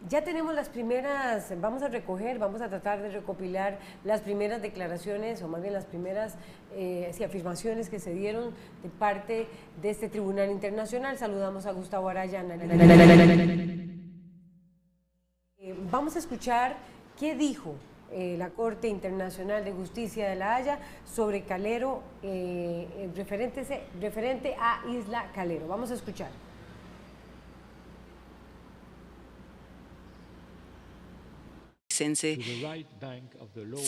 Ya tenemos las primeras, vamos a tratar de recopilar las primeras declaraciones, o más bien las primeras afirmaciones que se dieron de parte de este Tribunal Internacional. Saludamos a Gustavo Araya. Vamos a escuchar qué dijo la Corte Internacional de Justicia de La Haya sobre Calero, referente a Isla Calero. Vamos a escuchar. Se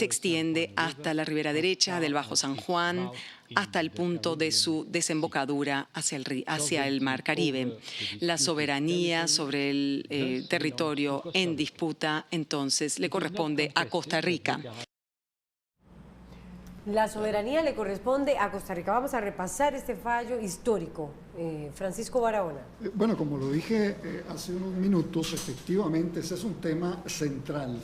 extiende hasta la ribera derecha del Bajo San Juan, hasta el punto de su desembocadura hacia el Mar Caribe. La soberanía sobre el territorio en disputa, entonces, le corresponde a Costa Rica. La soberanía le corresponde a Costa Rica. Vamos a repasar este fallo histórico. Francisco Barahona. Bueno, como lo dije hace unos minutos, efectivamente ese es un tema central.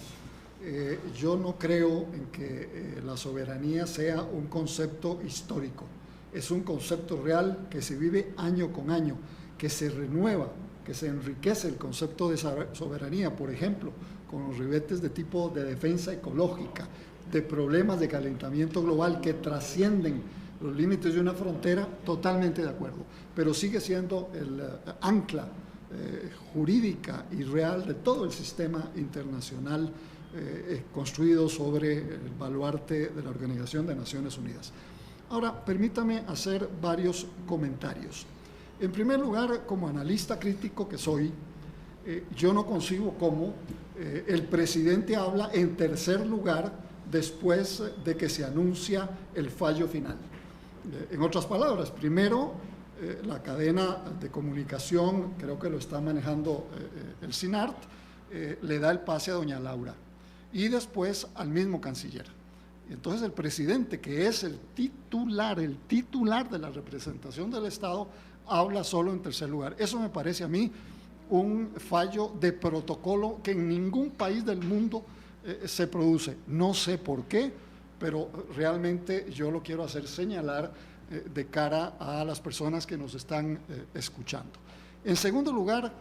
Yo no creo en que la soberanía sea un concepto histórico. Es un concepto real que se vive año con año, que se renueva, que se enriquece el concepto de soberanía, por ejemplo, con los ribetes de tipo de defensa ecológica, de problemas de calentamiento global que trascienden los límites de una frontera, totalmente de acuerdo, pero sigue siendo el ancla jurídica y real de todo el sistema internacional construido sobre el baluarte de la Organización de Naciones Unidas. Ahora, permítame hacer varios comentarios. En primer lugar, como analista crítico que soy, yo no concibo cómo el presidente habla en tercer lugar después de que se anuncia el fallo final. En otras palabras, primero, la cadena de comunicación, creo que lo está manejando el SINART, le da el pase a doña Laura y después al mismo canciller. Entonces el presidente, que es el titular de la representación del Estado, habla solo en tercer lugar. Eso me parece a mí un fallo de protocolo que en ningún país del mundo se produce. No sé por qué, pero realmente yo lo quiero hacer señalar de cara a las personas que nos están escuchando. En segundo lugar,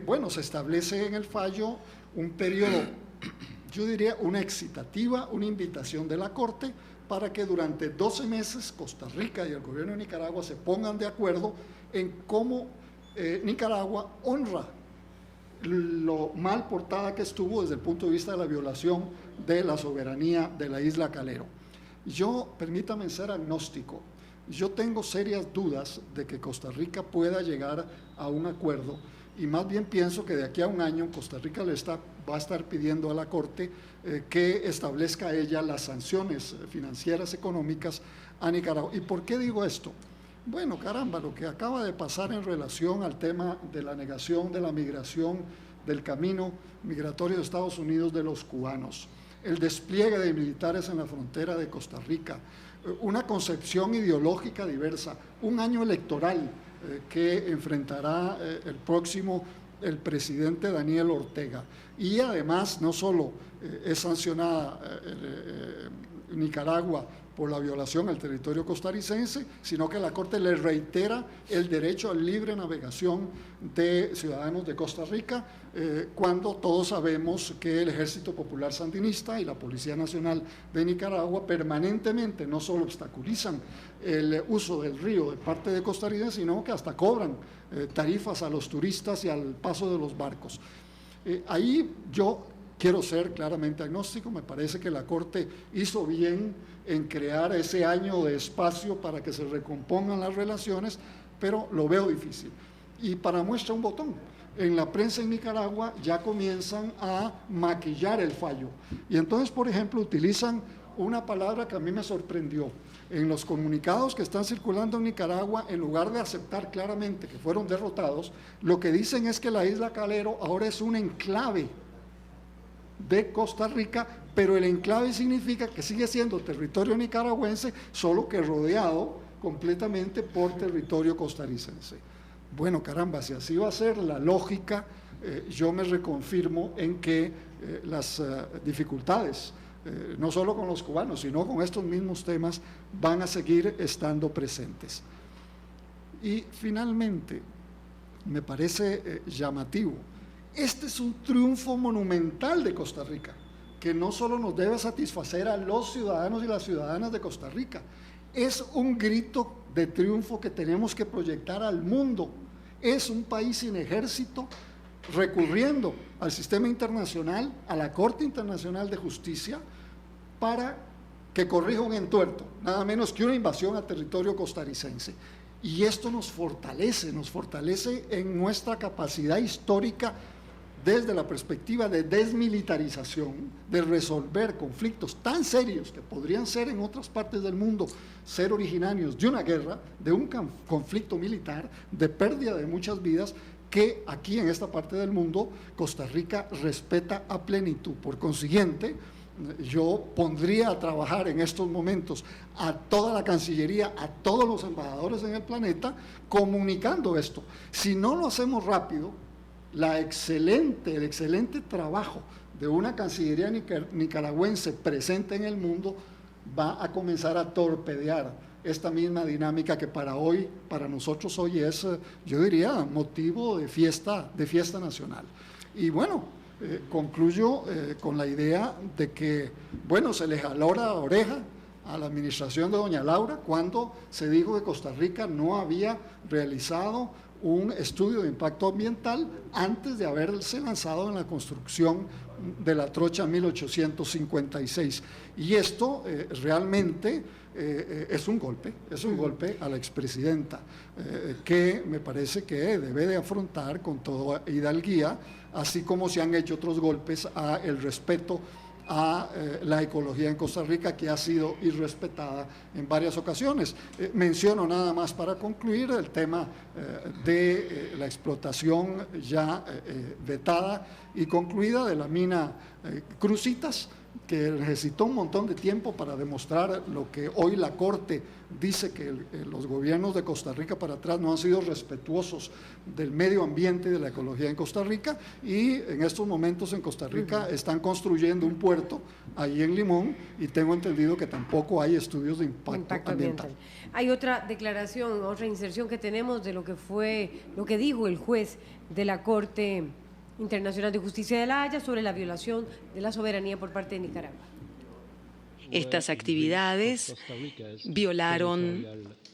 bueno, se establece en el fallo un periodo, yo diría una excitativa, una invitación de la Corte para que durante 12 meses Costa Rica y el gobierno de Nicaragua se pongan de acuerdo en cómo Nicaragua honra lo mal portada que estuvo desde el punto de vista de la violación de la soberanía de la isla Calero. Yo, permítame ser agnóstico, yo tengo serias dudas de que Costa Rica pueda llegar a un acuerdo y más bien pienso que de aquí a un año Costa Rica va a estar pidiendo a la Corte que establezca ella las sanciones financieras económicas a Nicaragua. ¿Y por qué digo esto? Bueno, caramba, lo que acaba de pasar en relación al tema de la negación de la migración, del camino migratorio de Estados Unidos de los cubanos, el despliegue de militares en la frontera de Costa Rica, una concepción ideológica diversa, un año electoral que enfrentará el presidente Daniel Ortega. Y además, no solo es sancionada Nicaragua por la violación al territorio costarricense, sino que la Corte le reitera el derecho a libre navegación de ciudadanos de Costa Rica, cuando todos sabemos que el Ejército Popular Sandinista y la Policía Nacional de Nicaragua permanentemente no solo obstaculizan el uso del río de parte de costarricenses, sino que hasta cobran tarifas a los turistas y al paso de los barcos. Ahí yo quiero ser claramente agnóstico, me parece que la Corte hizo bien en crear ese año de espacio para que se recompongan las relaciones, pero lo veo difícil. Y para muestra un botón, en la prensa en Nicaragua ya comienzan a maquillar el fallo. Y entonces, por ejemplo, utilizan una palabra que a mí me sorprendió. En los comunicados que están circulando en Nicaragua, en lugar de aceptar claramente que fueron derrotados, lo que dicen es que la isla Calero ahora es un enclave de Costa Rica, pero el enclave significa que sigue siendo territorio nicaragüense, solo que rodeado completamente por territorio costarricense. Bueno, caramba, si así va a ser la lógica, yo me reconfirmo en que las dificultades, no solo con los cubanos, sino con estos mismos temas, van a seguir estando presentes. Y finalmente, me parece llamativo Este es un triunfo monumental de Costa Rica, que no solo nos debe satisfacer a los ciudadanos y las ciudadanas de Costa Rica, es un grito de triunfo que tenemos que proyectar al mundo. Es un país sin ejército recurriendo al sistema internacional, a la Corte Internacional de Justicia, para que corrija un entuerto, nada menos que una invasión a territorio costarricense. Y esto nos fortalece en nuestra capacidad histórica desde la perspectiva de desmilitarización, de resolver conflictos tan serios que podrían ser en otras partes del mundo, ser originarios de una guerra, de un conflicto militar, de pérdida de muchas vidas, que aquí en esta parte del mundo Costa Rica respeta a plenitud. Por consiguiente, yo pondría a trabajar en estos momentos a toda la Cancillería, a todos los embajadores en el planeta, comunicando esto. Si no lo hacemos rápido, el excelente trabajo de una Cancillería nicaragüense presente en el mundo va a comenzar a torpedear esta misma dinámica que para nosotros hoy es, yo diría, motivo de fiesta nacional. Y bueno, concluyo con la idea de que, bueno, se le jaló la oreja a la administración de doña Laura cuando se dijo que Costa Rica no había realizado un estudio de impacto ambiental antes de haberse lanzado en la construcción de la trocha 1856. Y esto realmente es un golpe a la expresidenta, que me parece que debe de afrontar con toda hidalguía, así como se han hecho otros golpes a el respeto a la ecología en Costa Rica, que ha sido irrespetada en varias ocasiones. Menciono nada más para concluir el tema de la explotación ya vetada y concluida de la mina Cruzitas, que necesitó un montón de tiempo para demostrar lo que hoy la Corte dice, que los gobiernos de Costa Rica para atrás no han sido respetuosos del medio ambiente y de la ecología en Costa Rica, y en estos momentos en Costa Rica están construyendo un puerto ahí en Limón y tengo entendido que tampoco hay estudios de impacto ambiental. Hay otra declaración, otra inserción que tenemos de lo que dijo el juez de la Corte Internacional de Justicia de La Haya sobre la violación de la soberanía por parte de Nicaragua. Estas actividades violaron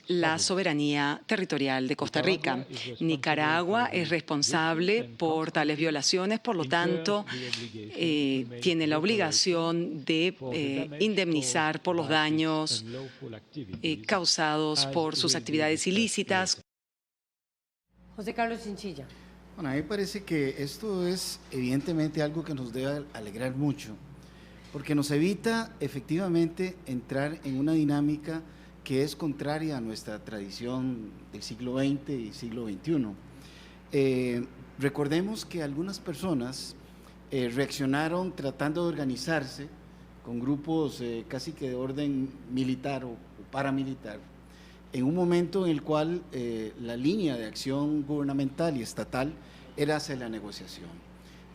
la soberanía territorial de Costa Rica. Nicaragua es responsable por tales violaciones, por lo tanto, tiene la obligación de indemnizar por los daños causados por sus actividades ilícitas. José Carlos Chinchilla. Bueno, a mí me parece que esto es evidentemente algo que nos debe alegrar mucho, porque nos evita efectivamente entrar en una dinámica que es contraria a nuestra tradición del siglo XX y siglo XXI. Recordemos que algunas personas reaccionaron tratando de organizarse con grupos casi que de orden militar o paramilitar, en un momento en el cual la línea de acción gubernamental y estatal era hacia la negociación.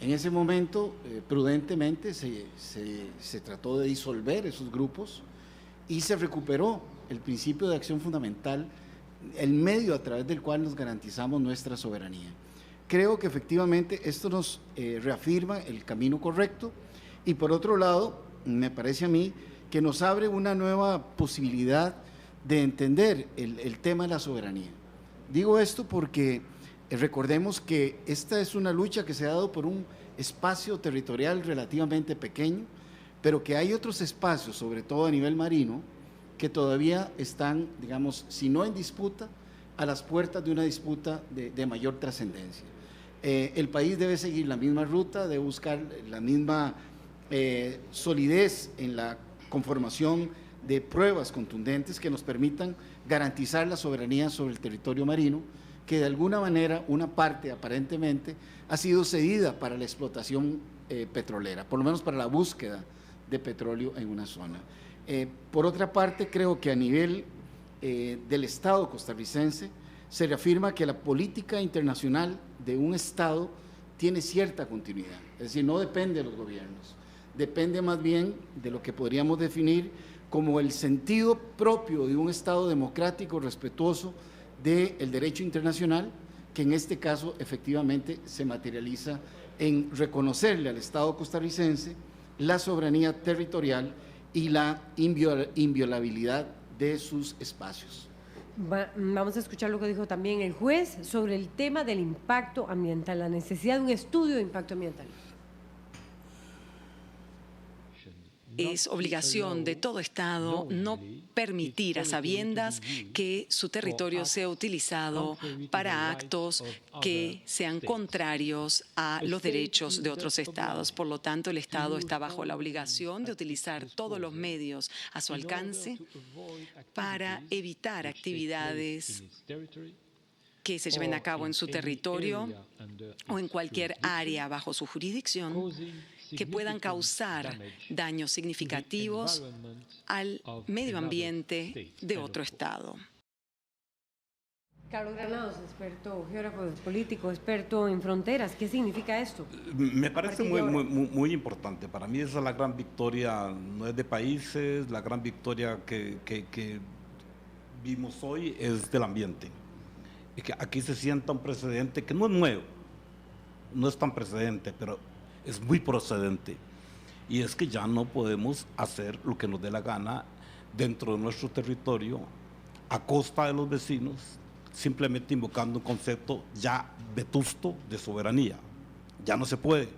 En ese momento, prudentemente, se trató de disolver esos grupos y se recuperó el principio de acción fundamental, el medio a través del cual nos garantizamos nuestra soberanía. Creo que efectivamente esto nos reafirma el camino correcto y, por otro lado, me parece a mí que nos abre una nueva posibilidad de entender el tema de la soberanía. Digo esto porque recordemos que esta es una lucha que se ha dado por un espacio territorial relativamente pequeño, pero que hay otros espacios, sobre todo a nivel marino, que todavía están, digamos, si no en disputa, a las puertas de una disputa de mayor trascendencia. El país debe seguir la misma ruta, debe buscar la misma solidez en la conformación de pruebas contundentes que nos permitan garantizar la soberanía sobre el territorio marino, que de alguna manera una parte aparentemente ha sido cedida para la explotación petrolera, por lo menos para la búsqueda de petróleo en una zona. Por otra parte, creo que a nivel del Estado costarricense se reafirma que la política internacional de un Estado tiene cierta continuidad, es decir, no depende de los gobiernos, depende más bien de lo que podríamos definir como el sentido propio de un Estado democrático respetuoso del derecho internacional, que en este caso efectivamente se materializa en reconocerle al Estado costarricense la soberanía territorial y la inviolabilidad de sus espacios. Vamos a escuchar lo que dijo también el juez sobre el tema del impacto ambiental, la necesidad de un estudio de impacto ambiental. Es obligación de todo Estado no permitir a sabiendas que su territorio sea utilizado para actos que sean contrarios a los derechos de otros Estados. Por lo tanto, el Estado está bajo la obligación de utilizar todos los medios a su alcance para evitar actividades que se lleven a cabo en su territorio o en cualquier área bajo su jurisdicción que puedan causar daños significativos al medio ambiente de otro Estado. Carlos Granados, experto geógrafo político, experto en fronteras. ¿Qué significa esto? Me parece muy importante. Para mí esa es la gran victoria, no es de países, la gran victoria que vimos hoy es del ambiente. Y que aquí se sienta un precedente que no es nuevo, no es tan precedente, pero es muy procedente, y es que ya no podemos hacer lo que nos dé la gana dentro de nuestro territorio a costa de los vecinos, simplemente invocando un concepto ya vetusto de soberanía. Ya no se puede.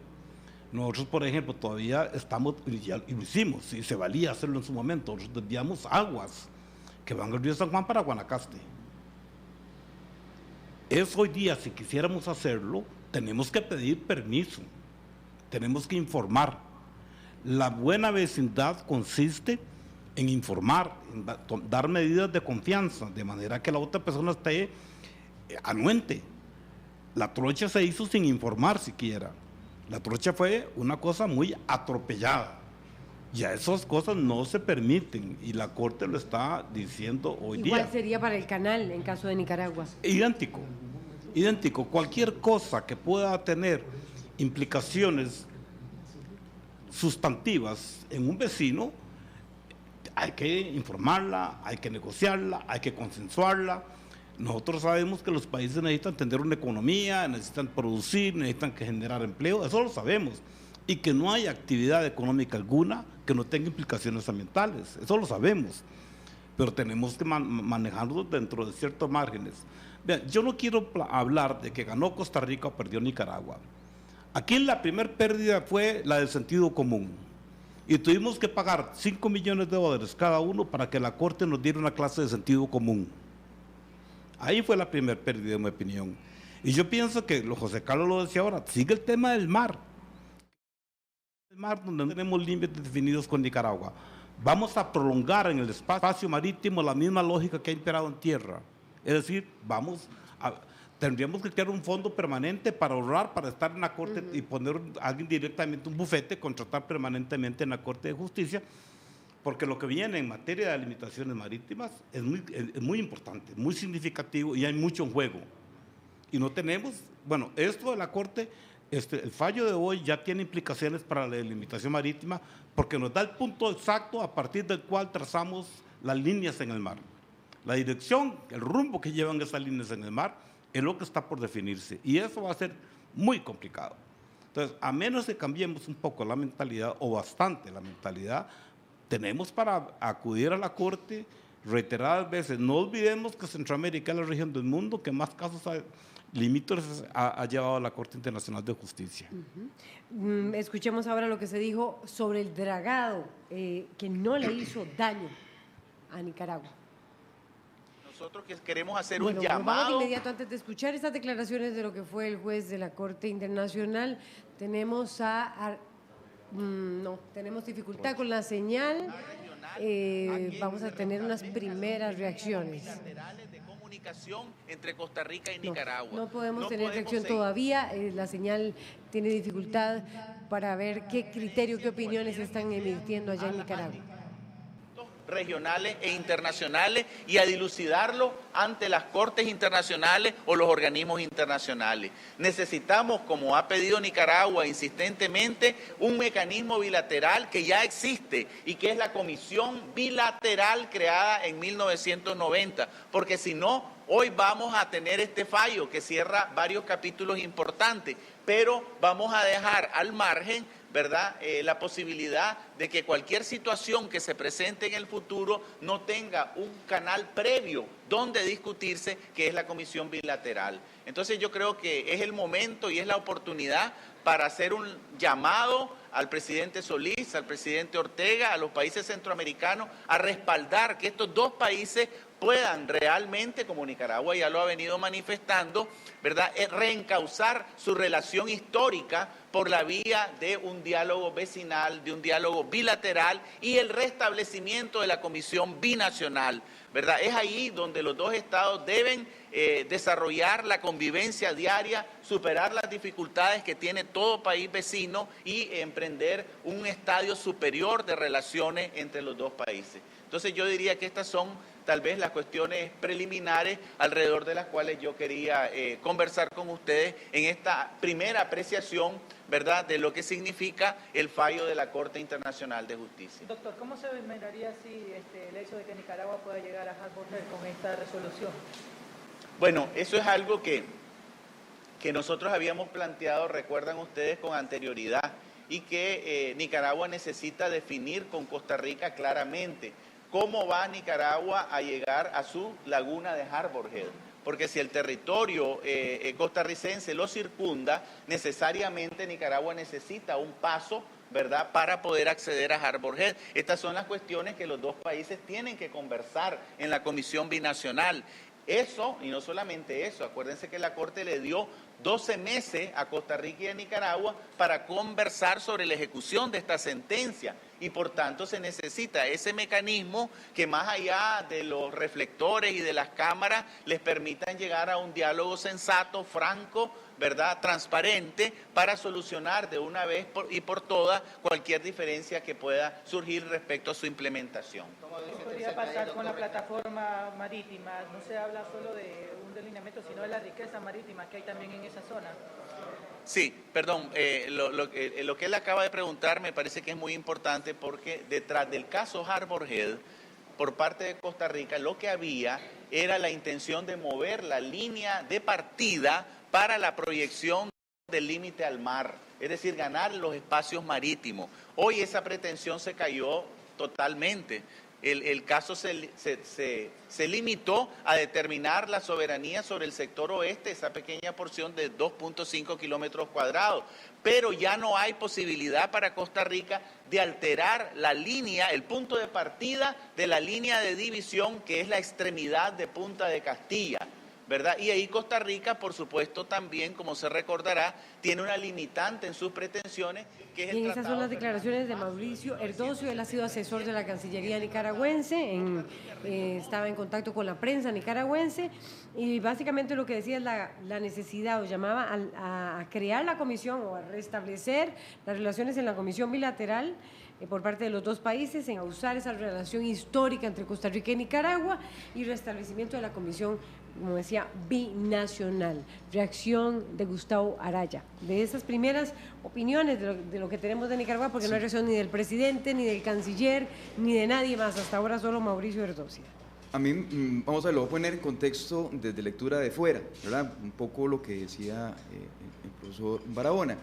Nosotros, por ejemplo, todavy lo hicimos, y se valía hacerlo en su momento, nosotros desviamos aguas que van del río San Juan para Guanacaste. Es hoy día, si quisiéramos hacerlo, tenemos que pedir permiso. Tenemos que informar. La buena vecindad consiste en informar, en dar medidas de confianza, de manera que la otra persona esté anuente. La trocha se hizo sin informar siquiera. La trocha fue una cosa muy atropellada. Ya esas cosas no se permiten y la Corte lo está diciendo hoy día. ¿Igual sería para el canal en caso de Nicaragua? Idéntico, idéntico. Cualquier cosa que pueda tener implicaciones sustantivas en un vecino, hay que informarla, hay que negociarla, hay que consensuarla. Nosotros sabemos que los países necesitan tener una economía, necesitan producir, necesitan generar empleo, eso lo sabemos. Y que no hay actividad económica alguna que no tenga implicaciones ambientales, eso lo sabemos. Pero tenemos que manejarlo dentro de ciertos márgenes. Vean, yo no quiero hablar de que ganó Costa Rica o perdió Nicaragua. Aquí la primera pérdida fue la del sentido común. Y tuvimos que pagar $5 millones cada uno para que la Corte nos diera una clase de sentido común. Ahí fue la primera pérdida, en mi opinión. Y yo pienso que, José Carlos lo decía ahora, sigue el tema del mar. El mar donde no tenemos límites definidos con Nicaragua. Vamos a prolongar en el espacio marítimo la misma lógica que ha imperado en tierra. Es decir, tendríamos que crear un fondo permanente para ahorrar, para estar en la Corte y poner a alguien directamente, un bufete, contratar permanentemente en la Corte de Justicia, porque lo que viene en materia de limitaciones marítimas es muy importante, muy significativo y hay mucho en juego. Y no tenemos, bueno, esto de la Corte, el fallo de hoy ya tiene implicaciones para la delimitación marítima porque nos da el punto exacto a partir del cual trazamos las líneas en el mar. La dirección, el rumbo que llevan esas líneas en el mar es lo que está por definirse y eso va a ser muy complicado. Entonces, a menos que cambiemos un poco la mentalidad o bastante la mentalidad, tenemos para acudir a la Corte reiteradas veces. No olvidemos que Centroamérica es la región del mundo que más casos limítrofes ha llevado a la Corte Internacional de Justicia. Escuchemos ahora lo que se dijo sobre el dragado que no le hizo daño a Nicaragua. Nosotros que queremos hacer un llamado. Vamos de inmediato, antes de escuchar estas declaraciones de lo que fue el juez de la Corte Internacional, tenemos tenemos dificultad con la señal. Vamos a tener unas primeras reacciones. Entre Costa Rica y Nicaragua. No podemos tener reacción todavía. La señal tiene dificultad para ver qué criterio, qué opiniones están emitiendo allá en Nicaragua. Regionales e internacionales y a dilucidarlo ante las cortes internacionales o los organismos internacionales. Necesitamos, como ha pedido Nicaragua insistentemente, un mecanismo bilateral que ya existe y que es la Comisión Bilateral creada en 1990, porque si no, hoy vamos a tener este fallo que cierra varios capítulos importantes. pero vamos a dejar al margen, ¿verdad?, la posibilidad de que cualquier situación que se presente en el futuro no tenga un canal previo donde discutirse, que es la comisión bilateral. Entonces yo creo que es el momento y es la oportunidad para hacer un llamado al presidente Solís, al presidente Ortega, a los países centroamericanos, a respaldar que estos dos países puedan realmente, como Nicaragua ya lo ha venido manifestando, ¿verdad?, reencauzar su relación histórica por la vía de un diálogo vecinal, de un diálogo bilateral y el restablecimiento de la comisión binacional, ¿verdad? Es ahí donde los dos estados deben desarrollar la convivencia diaria, superar las dificultades que tiene todo país vecino y emprender un estadio superior de relaciones entre los dos países. Entonces yo diría que estas son tal vez las cuestiones preliminares alrededor de las cuales yo quería conversar con ustedes en esta primera apreciación, ¿verdad?, de lo que significa el fallo de la Corte Internacional de Justicia. Doctor, ¿cómo se miraría si el hecho de que Nicaragua pueda llegar a Harbor Head con esta resolución? Bueno, eso es algo que nosotros habíamos planteado, recuerdan ustedes, con anterioridad, y que Nicaragua necesita definir con Costa Rica claramente cómo va Nicaragua a llegar a su laguna de Harbor Head. Porque si el territorio costarricense lo circunda, necesariamente Nicaragua necesita un paso, ¿verdad?, para poder acceder a Harbor Head. Estas son las cuestiones que los dos países tienen que conversar en la Comisión Binacional. Eso, y no solamente eso, acuérdense que la Corte le dio 12 meses a Costa Rica y a Nicaragua para conversar sobre la ejecución de esta sentencia y por tanto se necesita ese mecanismo que más allá de los reflectores y de las cámaras les permitan llegar a un diálogo sensato, franco, ¿verdad?, transparente, para solucionar de una vez y por todas cualquier diferencia que pueda surgir respecto a su implementación. ¿Qué podría pasar con la plataforma marítima? No se habla solo de un delineamiento, sino de la riqueza marítima que hay también en esa zona. Sí, perdón, lo que él acaba de preguntar me parece que es muy importante porque detrás del caso Harbor Head, por parte de Costa Rica, lo que había era la intención de mover la línea de partida para la proyección del límite al mar, es decir, ganar los espacios marítimos. Hoy esa pretensión se cayó totalmente. El caso se limitó a determinar la soberanía sobre el sector oeste, esa pequeña porción de 2.5 kilómetros cuadrados, pero ya no hay posibilidad para Costa Rica de alterar la línea, el punto de partida de la línea de división que es la extremidad de Punta de Castilla, ¿verdad? Y ahí Costa Rica, por supuesto, también, como se recordará, tiene una limitante en sus pretensiones, que es el y esas son las Tratado declaraciones de Mauricio Erdocio. Él ha sido asesor de la Cancillería nicaragüense, estaba en contacto con la prensa nicaragüense, y básicamente lo que decía es la necesidad, o llamaba a crear la comisión o a restablecer las relaciones en la comisión bilateral por parte de los dos países, en usar esa relación histórica entre Costa Rica y Nicaragua y restablecimiento de la comisión, como decía, binacional. Reacción de Gustavo Araya, de esas primeras opiniones de lo que tenemos de Nicaragua, porque no hay reacción ni del presidente, ni del canciller, ni de nadie más, hasta ahora solo Mauricio Erdocio. A mí, vamos a ver, lo voy a poner en contexto desde lectura de fuera, ¿verdad? Un poco lo que decía el profesor Barahona.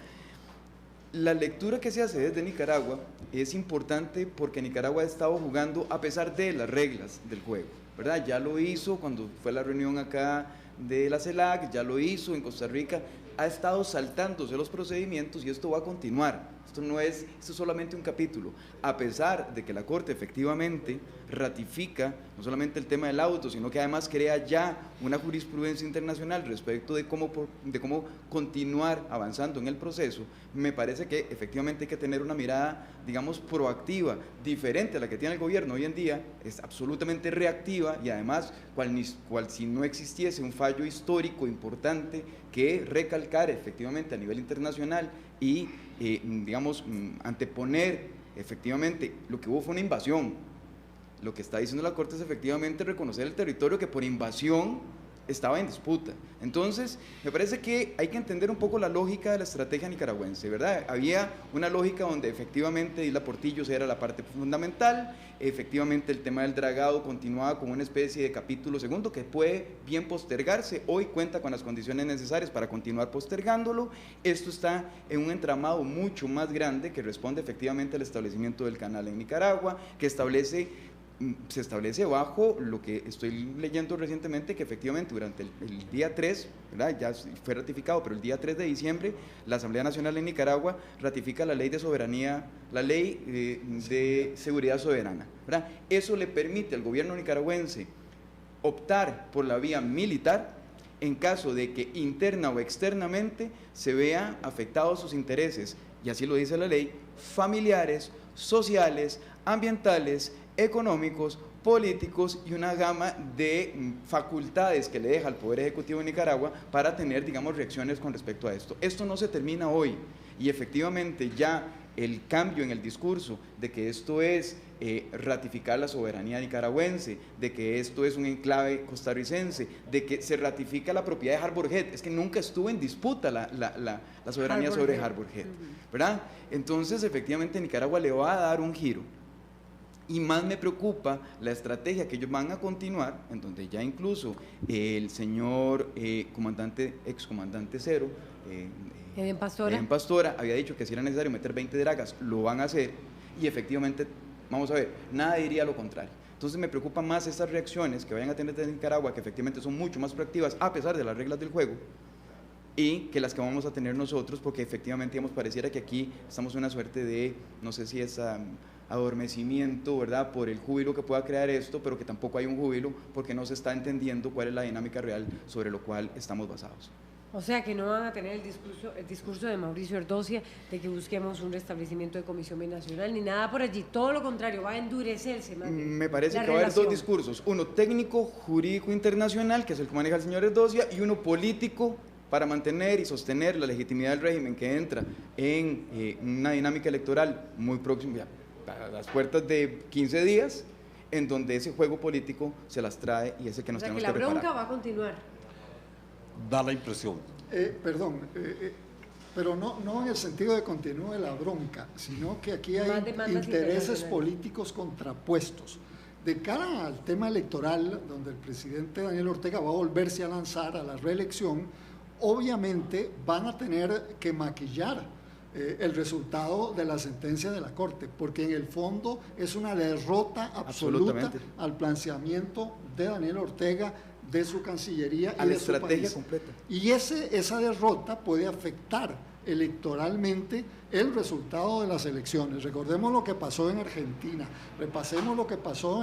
La lectura que se hace desde Nicaragua es importante porque Nicaragua ha estado jugando a pesar de las reglas del juego, ¿verdad? Ya lo hizo cuando fue la reunión acá de la CELAC, ya lo hizo en Costa Rica, ha estado saltándose los procedimientos y esto va a continuar. Esto es solamente un capítulo. A pesar de que la Corte efectivamente ratifica no solamente el tema del auto, sino que además crea ya una jurisprudencia internacional respecto de cómo continuar avanzando en el proceso, me parece que efectivamente hay que tener una mirada, digamos, proactiva, diferente a la que tiene el gobierno hoy en día, es absolutamente reactiva y además cual si no existiese un fallo histórico importante que recalcar efectivamente a nivel internacional y digamos, anteponer efectivamente, lo que hubo fue una invasión. Lo que está diciendo la Corte es efectivamente reconocer el territorio que por invasión estaba en disputa. Entonces, me parece que hay que entender un poco la lógica de la estrategia nicaragüense, ¿verdad? Había una lógica donde efectivamente Isla Portillo era la parte fundamental, efectivamente el tema del dragado continuaba como una especie de capítulo segundo que puede bien postergarse, hoy cuenta con las condiciones necesarias para continuar postergándolo. Esto está en un entramado mucho más grande que responde efectivamente al establecimiento del canal en Nicaragua, que se establece bajo lo que estoy leyendo recientemente, que efectivamente durante el día 3, ¿verdad? Ya fue ratificado, pero el día 3 de diciembre, la Asamblea Nacional de Nicaragua ratifica la ley de soberanía, la ley de seguridad soberana, ¿verdad? Eso le permite al gobierno nicaragüense optar por la vía militar en caso de que interna o externamente se vean afectados sus intereses, y así lo dice la ley, familiares, sociales, ambientales, económicos, políticos y una gama de facultades que le deja al Poder Ejecutivo de Nicaragua para tener, digamos, reacciones con respecto a esto. Esto no se termina hoy y efectivamente ya el cambio en el discurso de que esto es ratificar la soberanía nicaragüense, de que esto es un enclave costarricense, de que se ratifica la propiedad de Harbour Head, es que nunca estuvo en disputa la soberanía sobre Harbour Head, ¿verdad? Entonces, efectivamente, Nicaragua le va a dar un giro. Y más me preocupa la estrategia que ellos van a continuar, en donde ya incluso el señor excomandante Cero, Eden Pastora, había dicho que si era necesario meter 20 dragas, lo van a hacer, y efectivamente, vamos a ver, nada diría lo contrario. Entonces me preocupan más estas reacciones que vayan a tener desde Nicaragua, que efectivamente son mucho más proactivas, a pesar de las reglas del juego, y que las que vamos a tener nosotros, porque efectivamente, digamos, pareciera que aquí estamos en una suerte de, no sé si es adormecimiento, ¿verdad?, por el júbilo que pueda crear esto, pero que tampoco hay un júbilo porque no se está entendiendo cuál es la dinámica real sobre lo cual estamos basados. O sea que no van a tener el discurso de Mauricio Ordocia de que busquemos un restablecimiento de Comisión Binacional ni nada por allí, todo lo contrario, va a endurecerse más. Me parece que va a haber dos discursos, uno técnico, jurídico, internacional, que es el que maneja el señor Ordocia, y uno político, para mantener y sostener la legitimidad del régimen que entra en una dinámica electoral muy próxima, a las puertas de 15 días, en donde ese juego político se las trae y es el que nos tenemos que preparar. La bronca va a continuar. Da la impresión. Pero no en el sentido de continúe la bronca, sino que aquí hay intereses políticos contrapuestos. De cara al tema electoral, donde el presidente Daniel Ortega va a volverse a lanzar a la reelección, obviamente van a tener que maquillar el resultado de la sentencia de la Corte, porque en el fondo es una derrota absoluta al planteamiento de Daniel Ortega, de su Cancillería y de su país. Completa. Y esa derrota puede afectar electoralmente el resultado de las elecciones. Recordemos lo que pasó en Argentina, repasemos lo que pasó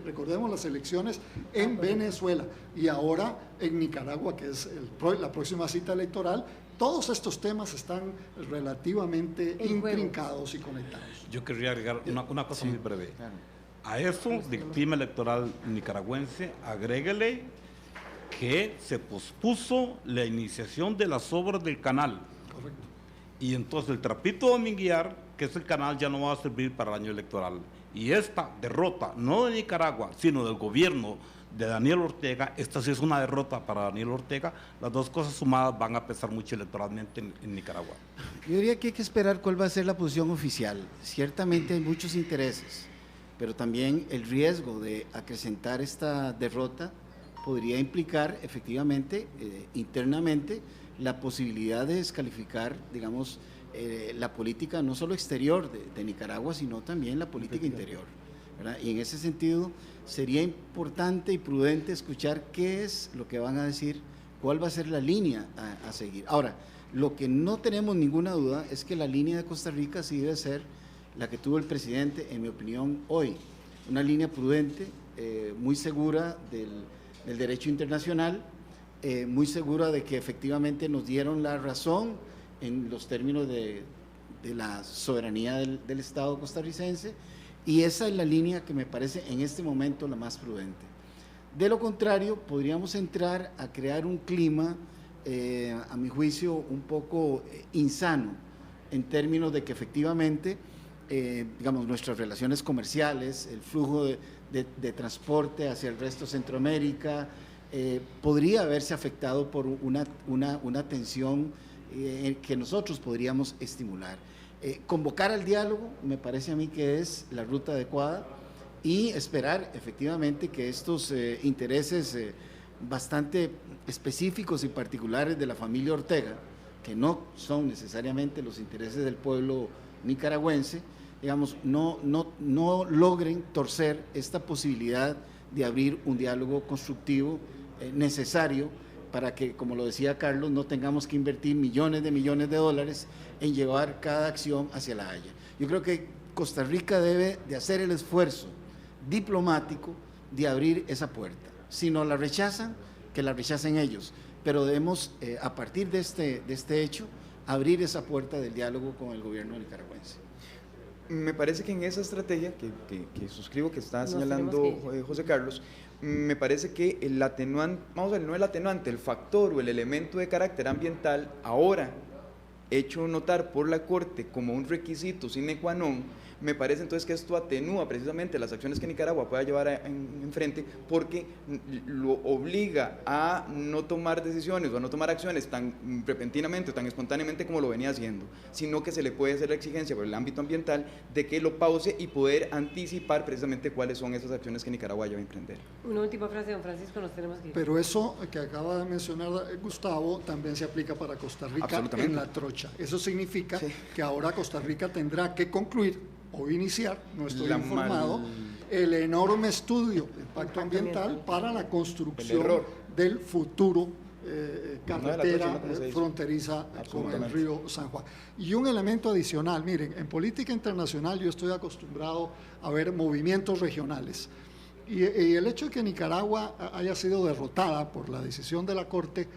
recordemos las elecciones en Venezuela y ahora en Nicaragua, que es la próxima cita electoral. Todos estos temas están relativamente intrincados y conectados. Yo querría agregar una cosa muy breve. Claro. A eso del clima electoral nicaragüense, agréguele que se pospuso la iniciación de las obras del canal. Correcto. Y entonces el trapito dominguear, que es el canal, ya no va a servir para el año electoral. Y esta derrota, no de Nicaragua, sino del gobierno de Daniel Ortega, esta sí es una derrota para Daniel Ortega, las dos cosas sumadas van a pesar mucho electoralmente en Nicaragua. Yo diría que hay que esperar cuál va a ser la posición oficial. Ciertamente hay muchos intereses, pero también el riesgo de acrecentar esta derrota podría implicar efectivamente, internamente, la posibilidad de descalificar, digamos, la política no solo exterior de Nicaragua, sino también la política interior, ¿verdad? Y en ese sentido sería importante y prudente escuchar qué es lo que van a decir, cuál va a ser la línea a seguir. Ahora, lo que no tenemos ninguna duda es que la línea de Costa Rica sí debe ser la que tuvo el presidente, en mi opinión, hoy. Una línea prudente, muy segura del derecho internacional, muy segura de que efectivamente nos dieron la razón en los términos de la soberanía del Estado costarricense, y esa es la línea que me parece en este momento la más prudente. De lo contrario, podríamos entrar a crear un clima, a mi juicio, un poco insano, en términos de que efectivamente, digamos, nuestras relaciones comerciales, el flujo de transporte hacia el resto de Centroamérica, podría haberse afectado por una tensión que nosotros podríamos estimular. Convocar al diálogo me parece a mí que es la ruta adecuada y esperar efectivamente que estos intereses bastante específicos y particulares de la familia Ortega, que no son necesariamente los intereses del pueblo nicaragüense, digamos, no logren torcer esta posibilidad de abrir un diálogo constructivo necesario para que, como lo decía Carlos, no tengamos que invertir millones de dólares en llevar cada acción hacia La Haya. Yo creo que Costa Rica debe de hacer el esfuerzo diplomático de abrir esa puerta. Si no la rechazan, que la rechacen ellos, pero debemos, a partir de este hecho, abrir esa puerta del diálogo con el gobierno nicaragüense. Me parece que en esa estrategia que suscribo, que está señalando José Carlos, me parece que el atenuante, vamos a ver, no el atenuante, el factor o el elemento de carácter ambiental, ahora hecho notar por la Corte como un requisito sine qua non, me parece entonces que esto atenúa precisamente las acciones que Nicaragua pueda llevar enfrente, porque lo obliga a no tomar decisiones o a no tomar acciones tan repentinamente o tan espontáneamente como lo venía haciendo, sino que se le puede hacer la exigencia por el ámbito ambiental de que lo pause y poder anticipar precisamente cuáles son esas acciones que Nicaragua va a emprender. Una última frase, don Francisco, nos tenemos que ir. Pero eso que acaba de mencionar Gustavo también se aplica para Costa Rica en la trocha. Eso significa que ahora Costa Rica tendrá que concluir o iniciar, no estoy informado, el enorme estudio de impacto ambiental para la construcción del futuro carretera fronteriza con el río San Juan. Y un elemento adicional, miren, en política internacional yo estoy acostumbrado a ver movimientos regionales. Y el hecho de que Nicaragua haya sido derrotada por la decisión de la Corte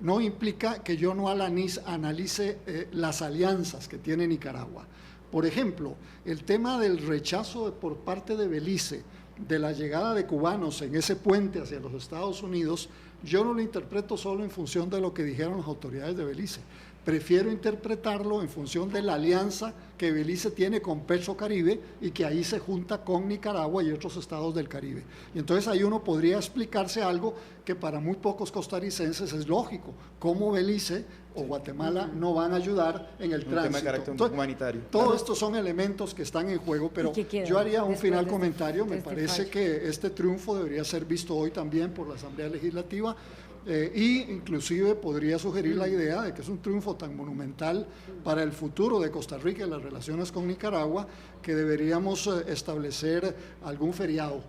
no implica que yo no analice las alianzas que tiene Nicaragua. Por ejemplo, el tema del rechazo por parte de Belice de la llegada de cubanos en ese puente hacia los Estados Unidos, yo no lo interpreto solo en función de lo que dijeron las autoridades de Belice. Prefiero interpretarlo en función de la alianza que Belice tiene con Petrocaribe y que ahí se junta con Nicaragua y otros estados del Caribe. Y entonces ahí uno podría explicarse algo que para muy pocos costarricenses es lógico, cómo Belice o Guatemala no van a ayudar en el tránsito. Tema de carácter humanitario. Todos estos son elementos que están en juego, pero yo haría un final comentario. Me parece que este triunfo debería ser visto hoy también por la Asamblea Legislativa. Y inclusive podría sugerir la idea de que es un triunfo tan monumental para el futuro de Costa Rica y las relaciones con Nicaragua que deberíamos establecer algún feriado,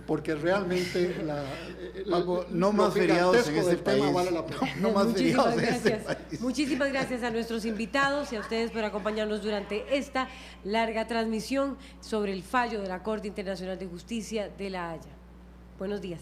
porque realmente no más feriados en este país. Vale la pena. No más feriados en este país. Muchísimas gracias a nuestros invitados y a ustedes por acompañarnos durante esta larga transmisión sobre el fallo de la Corte Internacional de Justicia de La Haya. Buenos días.